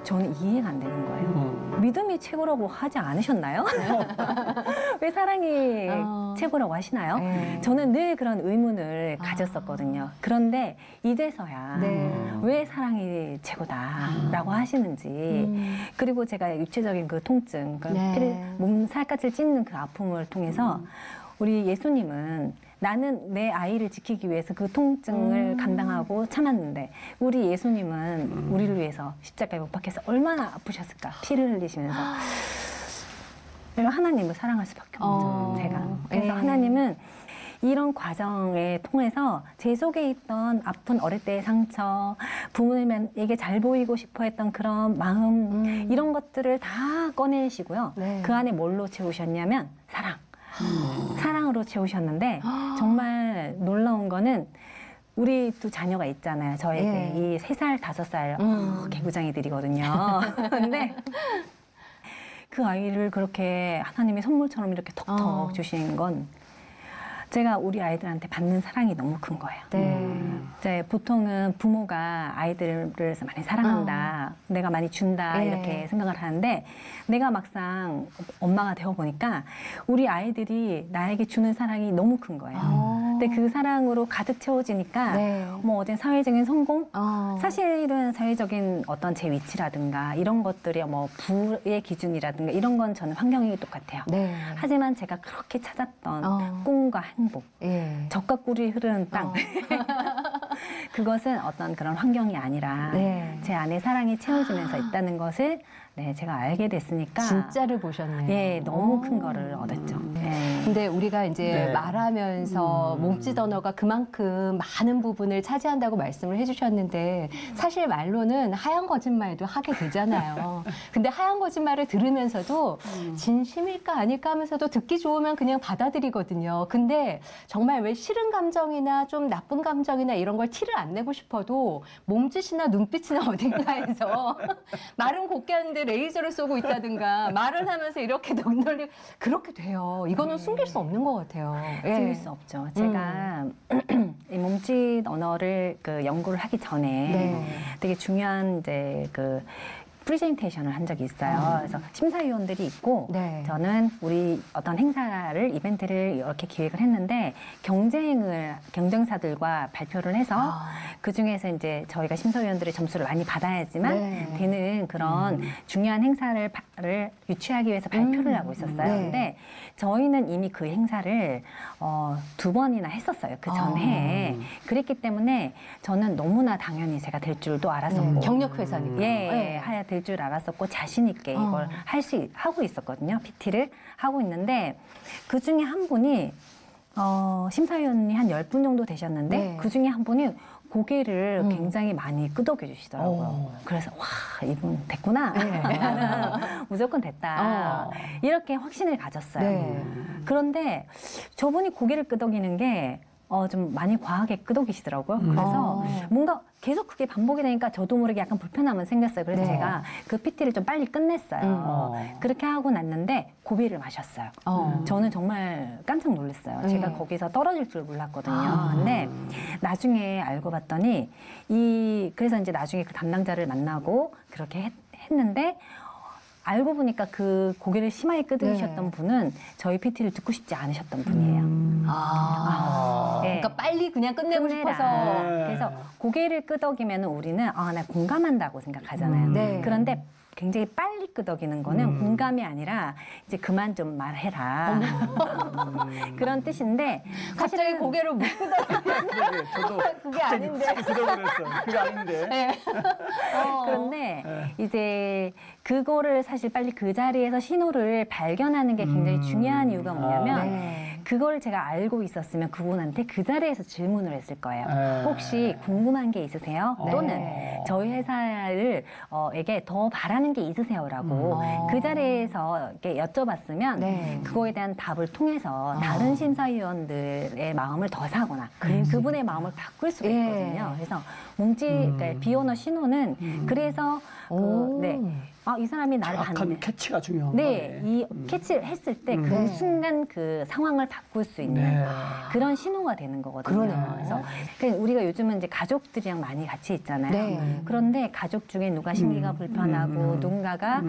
저는 이해가 안 되는 거예요. 믿음이 최고라고 하지 않으셨나요? 왜 사랑이 최고라고 하시나요? 저는 늘 그런 의문을 가졌었거든요. 그런데 이제서야 왜 사랑이 최고다라고 하시는지 그리고 제가 육체적인 그 통증, 몸 살갗을 찢는 그 아픔을 통해서 우리 예수님은 나는 내 아이를 지키기 위해서 그 통증을 감당하고 참았는데 우리 예수님은 우리를 위해서 십자가에 못 박혀서 얼마나 아프셨을까 피를 흘리시면서 하나님을 사랑할 수밖에 없죠. 제가 그래서 하나님은 이런 과정을 통해서 제 속에 있던 아픈 어릴 때의 상처, 부모님에게 잘 보이고 싶어 했던 그런 마음 이런 것들을 다 꺼내시고요. 그 안에 뭘로 채우셨냐면 사랑. 사랑으로 채우셨는데 정말 놀라운 거는 우리 두 자녀가 있잖아요. 저에게 이 3살, 5살 개구장이들이거든요. 근데 그 아이를 그렇게 하나님의 선물처럼 이렇게 톡톡 주신 건 제가 우리 아이들한테 받는 사랑이 너무 큰 거예요. 이제 보통은 부모가 아이들을 많이 사랑한다, 내가 많이 준다 이렇게 생각을 하는데 내가 막상 엄마가 되어 보니까 우리 아이들이 나에게 주는 사랑이 너무 큰 거예요. 근데 그 사랑으로 가득 채워지니까 뭐 어떤 사회적인 성공, 사실은 사회적인 어떤 제 위치라든가 이런 것들이 뭐 부의 기준이라든가 이런 건 저는 환경이 똑같아요. 하지만 제가 그렇게 찾았던 꿈과 행복, 젖과 꿀이 흐르는 땅 그것은 어떤 그런 환경이 아니라 제 안에 사랑이 채워지면서 있다는 것을 네, 제가 알게 됐으니까 진짜를 보셨네요. 예, 너무 큰 거를 얻었죠. 네. 근데 우리가 이제 네. 말하면서 몸짓 언어가 그만큼 많은 부분을 차지한다고 말씀을 해주셨는데 사실 말로는 하얀 거짓말도 하게 되잖아요. 근데 하얀 거짓말을 들으면서도 진심일까 아닐까 하면서도 듣기 좋으면 그냥 받아들이거든요. 근데 정말 왜 싫은 감정이나 좀 나쁜 감정이나 이런 걸 티를 안 내고 싶어도 몸짓이나 눈빛이나 어딘가에서 말은 곱게 하는데 레이저를 쏘고 있다든가 말을 하면서 이렇게 넉넉히 그렇게 돼요. 이거는 숨길 수 없는 것 같아요. 예. 숨길 수 없죠. 제가 이 몸짓 언어를 그 연구를 하기 전에 네. 되게 중요한 이제 그 프레젠테이션을 한 적이 있어요. 그래서 심사위원들이 있고 네. 저는 우리 어떤 행사를 이벤트를 이렇게 기획을 했는데 경쟁사들과 발표를 해서 그 중에서 이제 저희가 심사위원들의 점수를 많이 받아야지만 네. 되는 그런 중요한 행사를 유치하기 위해서 발표를 하고 있었어요. 네. 근데 저희는 이미 그 행사를 2번이나 했었어요. 그 전에. 그랬기 때문에 저는 너무나 당연히 제가 될 줄도 알았었고 경력 회사니까. 예, 해야 될 줄 알았었고 자신 있게 이걸 하고 있었거든요. PT를 하고 있는데 그 중에 한 분이 심사위원이 한 10분 정도 되셨는데 네. 그 중에 한 분이 고개를 굉장히 많이 끄덕여 주시더라고요. 그래서 와 이분 됐구나. 무조건 됐다. 이렇게 확신을 가졌어요. 네. 그런데 저분이 고개를 끄덕이는 게 좀 많이 과하게 끄덕이시더라고요. 그래서 뭔가 계속 그게 반복이 되니까 저도 모르게 약간 불편함은 생겼어요. 그래서 네. 제가 그 PT를 좀 빨리 끝냈어요. 그렇게 하고 났는데 고비를 마셨어요. 저는 정말 깜짝 놀랐어요. 제가 거기서 떨어질 줄 몰랐거든요. 근데 나중에 알고 봤더니 그래서 이제 나중에 그 담당자를 만나고 그렇게 했는데 알고 보니까 그 고개를 심하게 끄덕이셨던 분은 저희 PT를 듣고 싶지 않으셨던 분이에요. 네. 그러니까 빨리 그냥 끝내고 끝내라. 싶어서. 그래서 고개를 끄덕이면 우리는 나 공감한다고 생각하잖아요. 네. 그런데 굉장히 빨리 끄덕이는 거는 공감이 아니라 이제 그만 좀 말해라. 그런 뜻인데 갑자기 사실은 고개를 못 끄덕이면 저도 그게 아닌데. 그랬어요. 그게 아닌데. 네. 그런데 이제 그거를 사실 빨리 그 자리에서 신호를 발견하는 게 굉장히 중요한 이유가 뭐냐면 네. 그걸 제가 알고 있었으면 그분한테 그 자리에서 질문을 했을 거예요. 혹시 궁금한 게 있으세요? 또는 저희 회사를 에게 더 바라는 게 있으세요라고 그 자리에서 이렇게 여쭤봤으면 네. 그거에 대한 답을 통해서 다른 심사위원들의 마음을 더 사거나 그분의 마음을 바꿀 수가 예. 있거든요. 그래서 그러니까 비언어 신호는 그래서 이 사람이 나를 정확한 봤네. 캐치가 중요한 네, 거네. 이 캐치를 했을 때 그 순간 그 상황을 바꿀 수 있는 네. 그런 신호가 되는 거거든요. 그러네요. 그래서 그러니까 우리가 요즘은 이제 가족들이랑 많이 같이 있잖아요. 네. 그런데 가족 중에 누가 심기가 불편하고 누군가가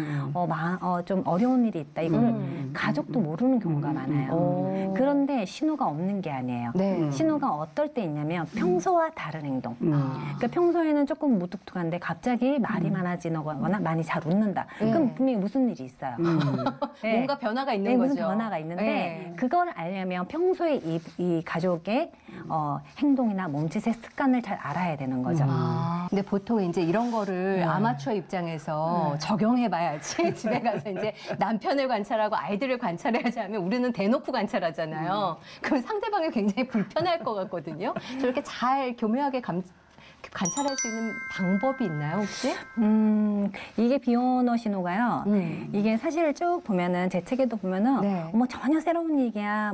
좀 어려운 일이 있다. 이걸 가족도 모르는 경우가 많아요. 그런데 신호가 없는 게 아니에요. 네. 신호가 어떨 때 있냐면 평소와 다른 행동. 그러니까 평소에는 조금 무뚝뚝한데 갑자기 말이 많아지거나 많이 잘 웃는다. 그럼 분명히 무슨 일이 있어요. 네. 뭔가 변화가 있는 네, 거죠. 무슨 변화가 있는데 네. 그걸 알려면 평소에 이 가족의 행동이나 몸짓의 습관을 잘 알아야 되는 거죠. 근데 보통 이제 이런 거를 아마추어 입장에서 적용해봐야지 집에 가서 이제 남편을 관찰하고 아이들을 관찰해야지 하면 우리는 대놓고 관찰하잖아요. 그럼 상대방이 굉장히 불편할 것 같거든요. 저렇게 잘 교묘하게 관찰할 수 있는 방법이 있나요, 혹시? 이게 비언어 신호가요. 이게 사실 쭉 보면은 제 책에도 보면은 네. 전혀 새로운 얘기야,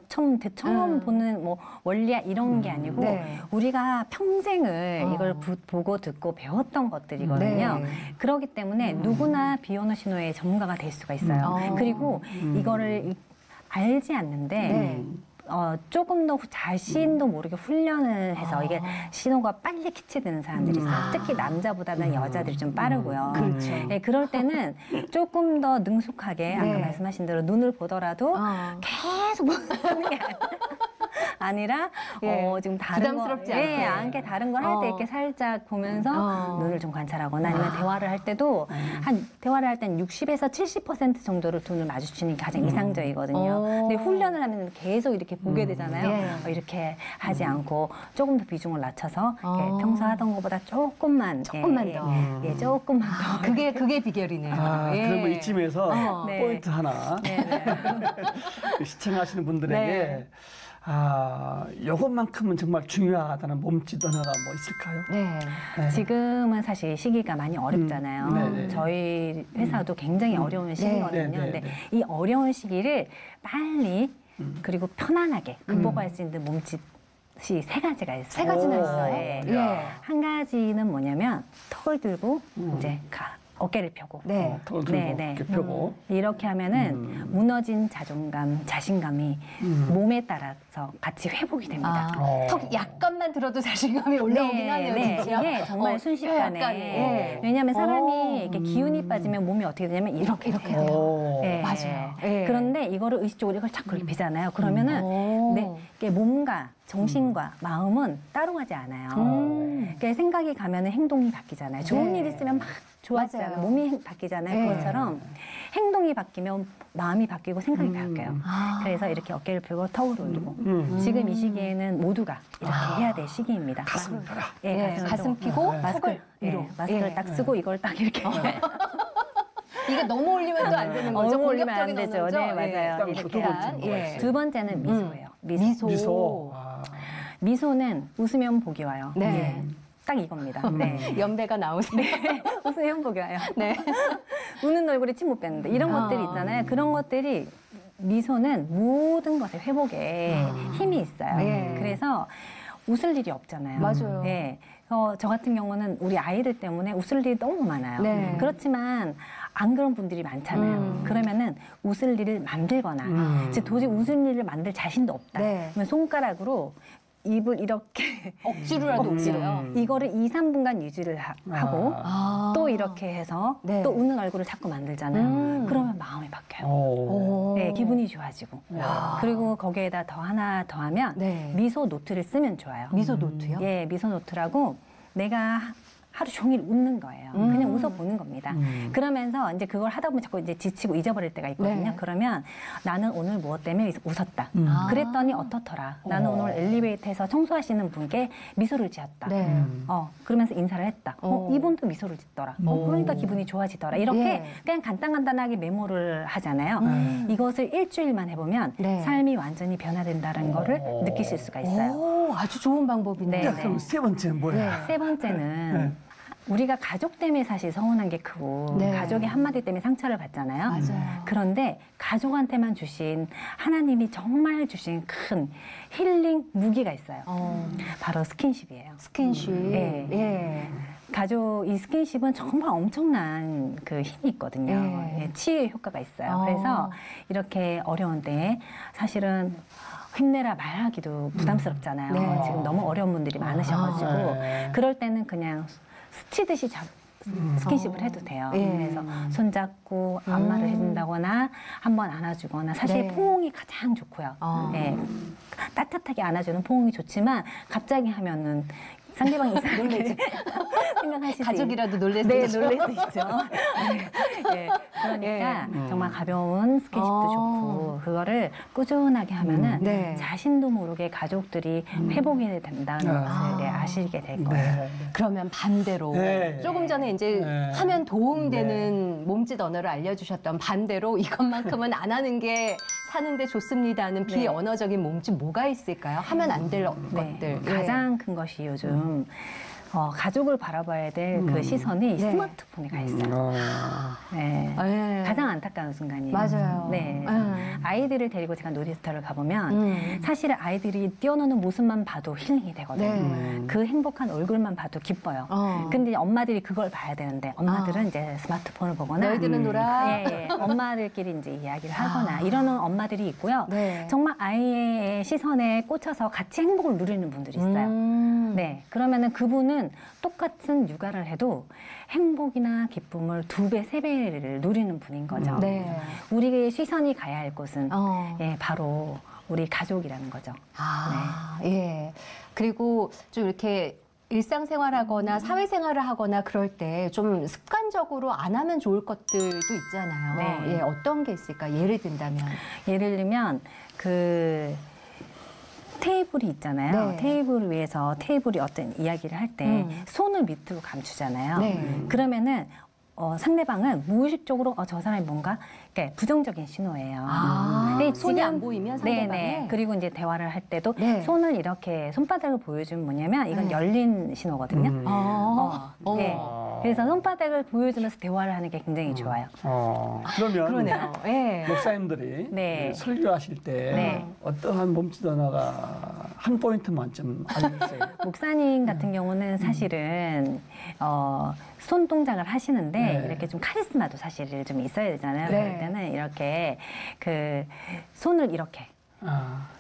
처음 보는 원리야 이런 게 아니고 네. 우리가 평생을 이걸 보고 듣고 배웠던 것들이거든요. 네. 그렇기 때문에 누구나 비언어 신호의 전문가가 될 수가 있어요. 그리고 이거를 알지 않는데. 조금 더 자신도 모르게 훈련을 해서 이게 신호가 빨리 캐치되는 사람들이 있어요. 특히 남자보다는 여자들이 좀 빠르고요. 그렇죠. 네, 그럴 때는 조금 더 능숙하게 아까 말씀하신 대로 눈을 보더라도 계속 보는 게 아니라 아니라 예. 지금 다른 부담스럽지 거, 않게. 않게 다른 걸 할 때 이렇게 살짝 보면서 눈을 좀 관찰하거나 아니면 대화를 할 때도 대화를 할 땐 60에서 70% 정도를 눈을 마주치는 게 가장 이상적이거든요. 근데 훈련을 하면 계속 이렇게 보게 되잖아요. 예. 이렇게 하지 않고 조금 더 비중을 낮춰서 이렇게 평소 하던 것보다 조금만 더. 조금만 더. 그게 비결이네요. 예. 그러면 이쯤에서 네. 포인트 하나 시청하시는 분들에게 네. 이것만큼은 정말 중요하다는 몸짓 언어가 뭐 있을까요? 네. 네. 지금은 사실 시기가 많이 어렵잖아요. 네네. 저희 회사도 굉장히 어려운 시기거든요. 네, 네, 근데 네. 이 어려운 시기를 빨리 그리고 편안하게 극복할 수 있는 몸짓이 세 가지가 있어요. 세 가지나 있어요? 예. 예. 한 가지는 뭐냐면 턱을 들고 이제 어깨를 펴고 네. 턱을 들고 이렇게 펴고 이렇게 하면은 무너진 자존감, 자신감이 몸에 따라서 같이 회복이 됩니다. 턱 약간만 들어도 자신감이 올라오긴 하네요. 진짜. 이게 정말 순식간에. 약간, 예. 왜냐하면 사람이 이렇게 기운이 빠지면 몸이 어떻게 되냐면 이렇게 돼요. 오. 예. 맞아요. 예. 그런데 이거를 의식적으로 이걸 자꾸 이렇게 비잖아요. 그러면은 이게 몸과 정신과 마음은 따로 가지 않아요. 그러니까 생각이 가면은 행동이 바뀌잖아요. 좋은 네. 일 있으면 막 좋아지잖아요. 맞아요. 몸이 바뀌잖아요. 네. 그것처럼 행동이 바뀌면 마음이 바뀌고 생각이 바뀌어요. 그래서 이렇게 어깨를 펴고 턱을 올리고 지금 이 시기에는 모두가 이렇게 해야 될 시기입니다. 가슴을 펴라. 예, 가슴 피고 마스크를 턱을 위로. 마스크를 예. 딱 쓰고 이걸 딱 이렇게 이게 너무 올리면 또 안 되는 거죠? 너무 올리면 안 공격적인 되죠. 언어죠? 네, 맞아요. 딱 이렇게 두 번째 뭐가 예. 있어요? 두 번째는 미소예요. 미소. 미소는 웃으면 복이 와요. 네. 딱 이겁니다. 네. 연배가 나오세요. 웃으면 복이 와요. 네. 우는 얼굴에 침 못 뱉는다. 이런 것들이 있잖아요. 그런 것들이 미소는 모든 것의 회복에 힘이 있어요. 예. 그래서 웃을 일이 없잖아요. 맞아요. 네. 저 같은 경우는 우리 아이들 때문에 웃을 일이 너무 많아요. 네. 그렇지만 안 그런 분들이 많잖아요. 그러면은 웃을 일을 만들거나 이제 도저히 웃을 일을 만들 자신도 없다. 네. 그러면 손가락으로 입을 이렇게 억지로라도 웃어요. 이거를 2, 3분간 유지를 하고 또 이렇게 해서 네. 또 웃는 얼굴을 자꾸 만들잖아요. 그러면 마음이 바뀌어요. 오. 네, 기분이 좋아지고. 그리고 거기에다 더 하나 더하면 네. 미소 노트를 쓰면 좋아요. 미소 노트요? 예, 미소 노트라고 내가 하루 종일 웃는 거예요. 그냥 웃어보는 겁니다. 그러면서 이제 그걸 하다 보면 자꾸 이제 지치고 잊어버릴 때가 있거든요. 네. 그러면 나는 오늘 무엇 때문에 웃었다. 그랬더니 어떻더라. 나는 오늘 엘리베이터에서 청소하시는 분께 미소를 지었다. 네. 그러면서 인사를 했다. 이분도 미소를 짓더라. 그러니까 기분이 좋아지더라. 이렇게 예. 그냥 간단하게 메모를 하잖아요. 이것을 일주일만 해보면 네. 삶이 완전히 변화된다는 거를 느끼실 수가 있어요. 오, 아주 좋은 방법이네요. 네. 그럼 세 번째는 뭐야? 세 번째는 우리가 가족 때문에 사실 서운한 게 크고 네. 가족의 한마디 때문에 상처를 받잖아요. 맞아요. 그런데 가족한테만 주신 하나님이 정말 주신 큰 힐링 무기가 있어요. 바로 스킨십이에요. 스킨십. 예. 예. 가족 이 스킨십은 정말 엄청난 그 힘이 있거든요. 예. 예, 치유의 효과가 있어요. 그래서 이렇게 어려운 때에 사실은 힘내라 말하기도 부담스럽잖아요. 네. 지금 너무 어려운 분들이 많으셔가지고 네. 그럴 때는 그냥 스치듯이 스킨십을 해도 돼요. 예. 그래서 손잡고 안마를 해준다거나 한번 안아주거나 사실 네. 포옹이 가장 좋고요. 예. 따뜻하게 안아주는 포옹이 좋지만 갑자기 하면은 상대방이 이상하게 생각하시지. 가족이라도 놀랄 수 네, 있죠. 놀랄 수 있죠. 예, 그러니까 정말 가벼운 스킨십도 좋고 그거를 꾸준하게 하면은 네. 자신도 모르게 가족들이 회복이 된다는 것을 아시게 될 거예요. 네. 그러면 반대로 네. 조금 전에 이제 네. 하면 도움되는 몸짓 언어를 알려주셨던 반대로 이것만큼은 안 하는 게 사는데 좋습니다 하는 네. 비언어적인 몸짓 뭐가 있을까요? 하면 안 될 것들. 예. 가장 큰 것이 요즘 가족을 바라봐야 될 그 시선이 네. 스마트폰에 가 있어요. 네. 예. 가장 안타까운 순간이에요. 맞아요. 네. 음. 아이들을 데리고 제가 놀이터를 가보면 사실 아이들이 뛰어노는 모습만 봐도 힐링이 되거든요. 네. 그 행복한 얼굴만 봐도 기뻐요. 근데 엄마들이 그걸 봐야 되는데 엄마들은 이제 스마트폰을 보거나 너희들은 놀아. 예, 엄마들끼리 이제 이야기를 하거나 이러는 엄마들이 있고요. 네. 정말 아이의 시선에 꽂혀서 같이 행복을 누리는 분들이 있어요. 네. 그러면은 그분은 똑같은 육아를 해도 행복이나 기쁨을 2배, 3배를 누리는 분인 거죠. 네. 우리의 시선이 가야 할 곳은 예, 바로 우리 가족이라는 거죠. 아, 예. 그리고 좀 이렇게 일상생활하거나 사회생활을 하거나 그럴 때 좀 습관적으로 안 하면 좋을 것들도 있잖아요. 네. 예, 어떤 게 있을까? 예를 든다면. 예를 들면 그 테이블이 있잖아요. 네. 테이블 위에서 테이블이 어떤 이야기를 할 때 손을 밑으로 감추잖아요. 네. 그러면은 상대방은 무의식적으로 저 사람이 뭔가 그러니까 부정적인 신호예요. 근데 손이 지금- 안 보이면 상대방에. 네네. 그리고 이제 대화를 할 때도 네. 손을 이렇게 손바닥을 보여주면 뭐냐면 이건 네. 열린 신호거든요. 어머. 네. 그래서 손바닥을 보여주면서 대화를 하는 게 굉장히 좋아요. 그러면 그러네요. 예. 목사님들이 네. 설교하실 때 네. 어떠한 몸짓 언어가 한 포인트만 좀 알려주세요. 목사님 같은 경우는 사실은 손 동작을 하시는데 네. 이렇게 좀 카리스마도 사실 좀 있어야 되잖아요. 네. 그럴 때는 이렇게 그 손을 이렇게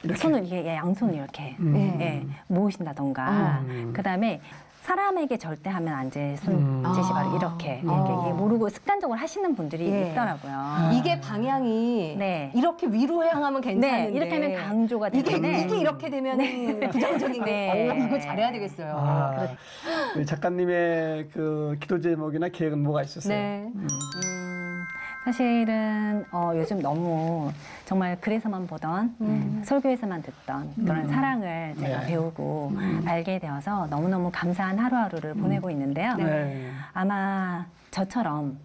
이렇게. 손을 이게 양손을 이렇게 예, 모으신다던가 그다음에 사람에게 절대 하면 안 될 손짓이 바로 이렇게 이게 모르고 습관적으로 하시는 분들이 예. 있더라고요. 이게 방향이 네. 이렇게 위로 향하면 괜찮은데 네, 이렇게 하면 강조가 되는데 이게 이렇게 되면 부정적인 게 네. 이거 잘해야 되겠어요. 우리 작가님의 그 기도 제목이나 계획은 뭐가 있으세요? 네. 사실은 요즘 너무 정말 글에서만 보던 설교에서만 듣던 그런 사랑을 제가 네. 배우고 알게 되어서 너무너무 감사한 하루하루를 보내고 있는데요. 네. 아마 저처럼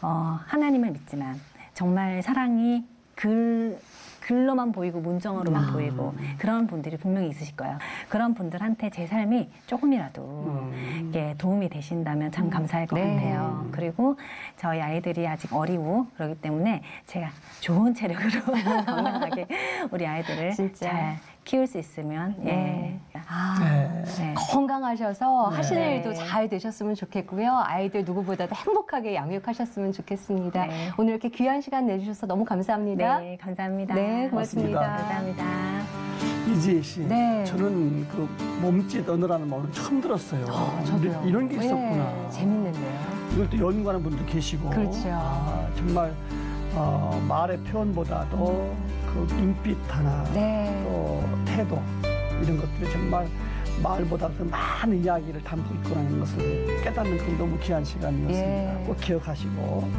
하나님을 믿지만 정말 사랑이 글로만 보이고 문정으로만 보이고 그런 분들이 분명히 있으실 거예요. 그런 분들한테 제 삶이 조금이라도 이게 도움이 되신다면 참 감사할 것 네. 같아요. 그리고 저희 아이들이 아직 어리고 그러기 때문에 제가 좋은 체력으로 건강하게 우리 아이들을 진짜. 잘 키울 수 있으면 네. 네. 건강하셔서 하시는 네. 일도 잘 되셨으면 좋겠고요. 아이들 누구보다도 행복하게 양육하셨으면 좋겠습니다. 네. 오늘 이렇게 귀한 시간 내주셔서 너무 감사합니다. 네, 감사합니다. 네, 고맙습니다. 감사합니다. 이지혜 씨, 네. 저는 그 몸짓 언어라는 말을 처음 들었어요. 저도요. 이런 게 있었구나. 네, 재밌는데요. 이걸 또 연구하는 분도 계시고. 그렇죠. 정말 말의 표현보다도 그 눈빛 하나, 네. 또 태도 이런 것들이 정말 말보다 더 많은 이야기를 담고 있구나는 것을 깨닫는 그 너무 귀한 시간이었습니다. 예. 꼭 기억하시고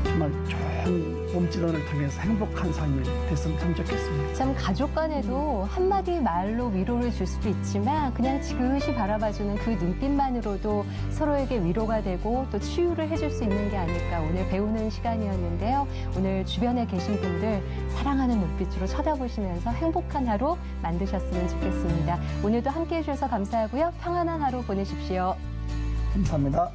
정말 좋은 몸짓 언어를 통해서 행복한 삶이 됐으면 참 좋겠습니다. 참 가족 간에도 한마디 말로 위로를 줄 수도 있지만 그냥 지그시 바라봐주는 그 눈빛만으로도 서로에게 위로가 되고 또 치유를 해줄 수 있는 게 아닐까 오늘 배우는 시간이었는데요. 오늘 주변에 계신 분들 사랑하는 눈빛으로 쳐다보시면서 행복한 하루 만드셨으면 좋겠습니다. 오늘도 함께해 주셔서 감사하고요. 평안한 하루 보내십시오. 감사합니다.